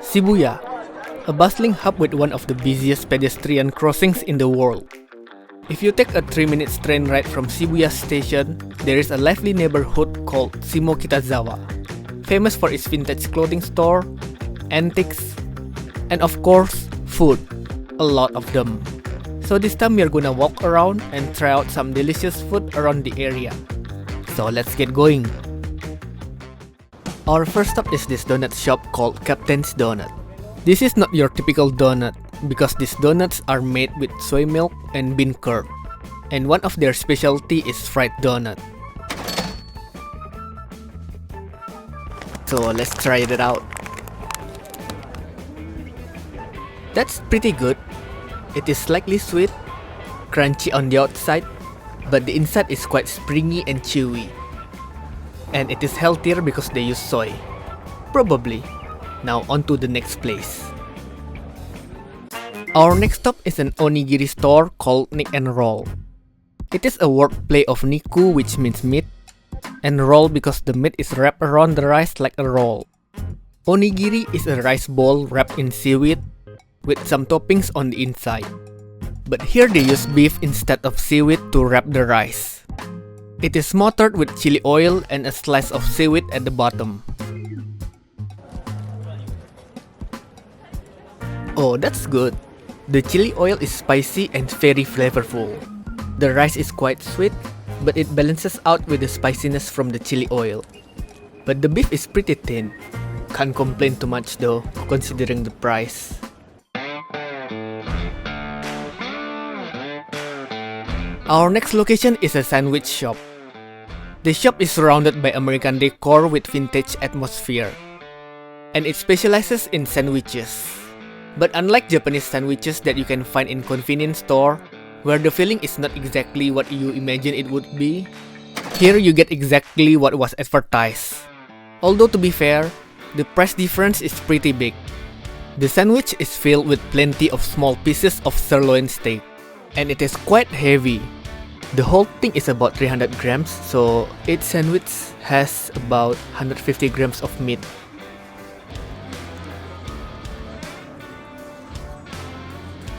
Shibuya, a bustling hub with one of the busiest pedestrian crossings in the world. If you take a 3-minute train ride from Shibuya station, there is a lively neighborhood called Shimokitazawa, famous for its vintage clothing store, antiques, and of course, food, a lot of them. So this time we are gonna walk around and try out some delicious food around the area. So let's get going. Our first stop is this donut shop called Captain's Donut. This is not your typical donut because these donuts are made with soy milk and bean curd. And one of their specialty is fried donut. So let's try it out. That's pretty good. It is slightly sweet, crunchy on the outside, but the inside is quite springy and chewy. And it is healthier because they use soy. Probably. Now on to the next place. Our next stop is an onigiri store called Nick and Roll. It is a wordplay of niku, which means meat, and roll because the meat is wrapped around the rice like a roll. Onigiri is a rice ball wrapped in seaweed with some toppings on the inside. But here they use beef instead of seaweed to wrap the rice. It is smothered with chili oil and a slice of seaweed at the bottom. Oh, that's good. The chili oil is spicy and very flavorful. The rice is quite sweet, but it balances out with the spiciness from the chili oil. But the beef is pretty thin. Can't complain too much though, considering the price. Our next location is a sandwich shop. The shop is surrounded by American decor with vintage atmosphere. And it specializes in sandwiches. But unlike Japanese sandwiches that you can find in convenience store, where the filling is not exactly what you imagine it would be, here you get exactly what was advertised. Although to be fair, the price difference is pretty big. The sandwich is filled with plenty of small pieces of sirloin steak, and it is quite heavy. The whole thing is about 300 grams, so each sandwich has about 150 grams of meat.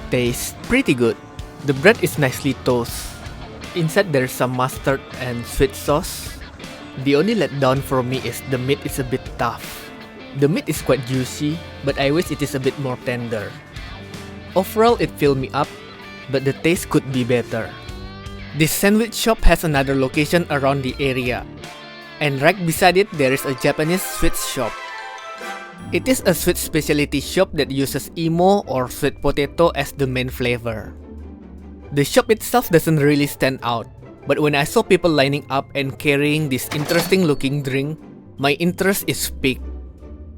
Tastes pretty good. The bread is nicely toasted. Inside there is some mustard and sweet sauce. The only letdown for me is the meat is a bit tough. The meat is quite juicy, but I wish it is a bit more tender. Overall, it filled me up, but the taste could be better. This sandwich shop has another location around the area, and right beside it there is a Japanese sweets shop. It is a sweet specialty shop that uses imo or sweet potato as the main flavor. The shop itself doesn't really stand out, but when I saw people lining up and carrying this interesting looking drink, my interest is piqued.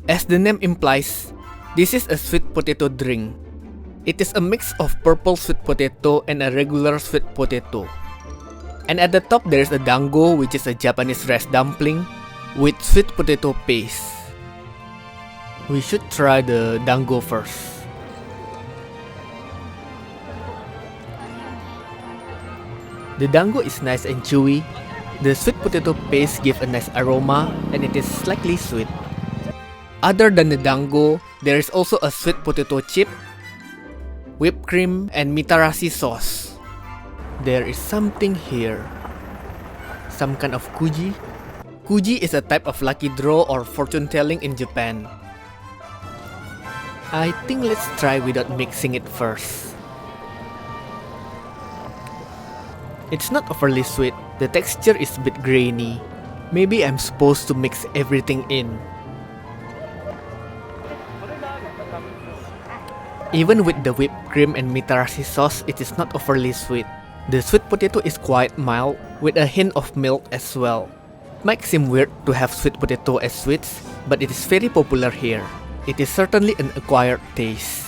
As the name implies, this is a sweet potato drink. It is a mix of purple sweet potato and a regular sweet potato. And at the top there is a dango, which is a Japanese rice dumpling with sweet potato paste. We should try the dango first. The dango is nice and chewy. The sweet potato paste gives a nice aroma and it is slightly sweet. Other than the dango, there is also a sweet potato chip, whipped cream, and mitarashi sauce. There is something here. Some kind of kuji. Kuji is a type of lucky draw or fortune telling in Japan. I think let's try without mixing it first. It's not overly sweet. The texture is a bit grainy. Maybe I'm supposed to mix everything in. Even with the whipped cream and mitarashi sauce, it is not overly sweet. The sweet potato is quite mild, with a hint of milk as well. It might seem weird to have sweet potato as sweets, but it is very popular here. It is certainly an acquired taste.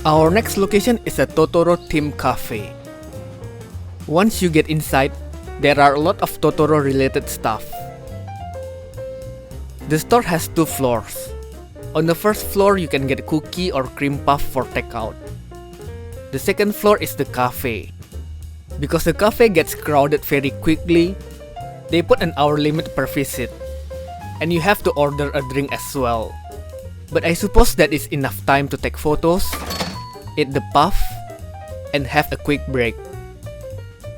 Our next location is a Totoro themed cafe. Once you get inside, there are a lot of Totoro related stuff. The store has 2 floors. On the first floor, you can get cookie or cream puff for takeout. The second floor is the cafe. Because the cafe gets crowded very quickly, they put an hour limit per visit. and you have to order a drink as well. But I suppose that is enough time to take photos, eat the puff, and have a quick break.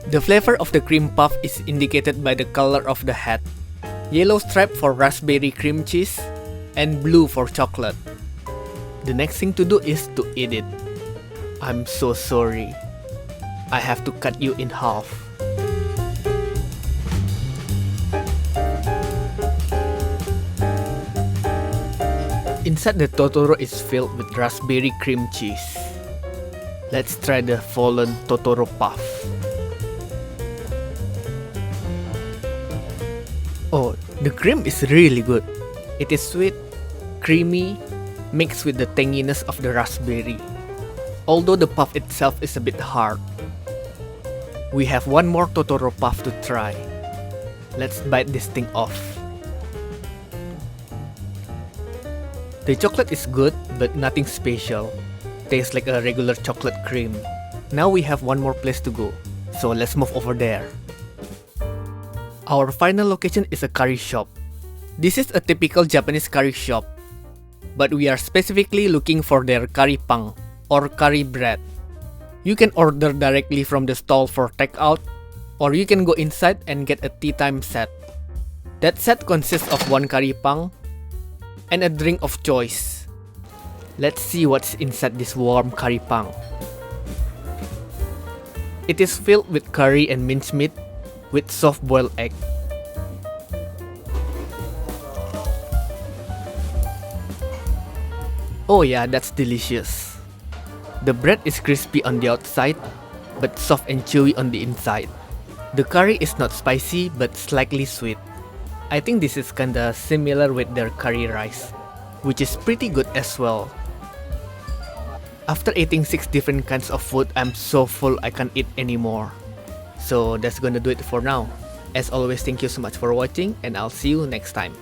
The flavor of the cream puff is indicated by the color of the hat. Yellow stripe for raspberry cream cheese, and blue for chocolate. The next thing to do is to eat it. I'm so sorry. I have to cut you in half. Inside the Totoro is filled with raspberry cream cheese. Let's try the fallen Totoro Puff. Oh, the cream is really good. It is sweet, creamy, mixed with the tanginess of the raspberry. Although the puff itself is a bit hard. We have one more Totoro Puff to try. Let's bite this thing off. The chocolate is good, but nothing special. Tastes like a regular chocolate cream. Now we have one more place to go, so let's move over there. Our final location is a curry shop. This is a typical Japanese curry shop, but we are specifically looking for their curry pang, or curry bread. You can order directly from the stall for takeout, or you can go inside and get a tea time set. That set consists of one curry pang and a drink of choice. Let's see what's inside this warm curry pang. It is filled with curry and mincemeat with soft boiled egg. Oh yeah, that's delicious. The bread is crispy on the outside, but soft and chewy on the inside. The curry is not spicy, but slightly sweet. I think this is kinda similar with their curry rice, which is pretty good as well. After eating 6 different kinds of food, I'm so full I can't eat anymore. So that's gonna do it for now. As always, thank you so much for watching, and I'll see you next time.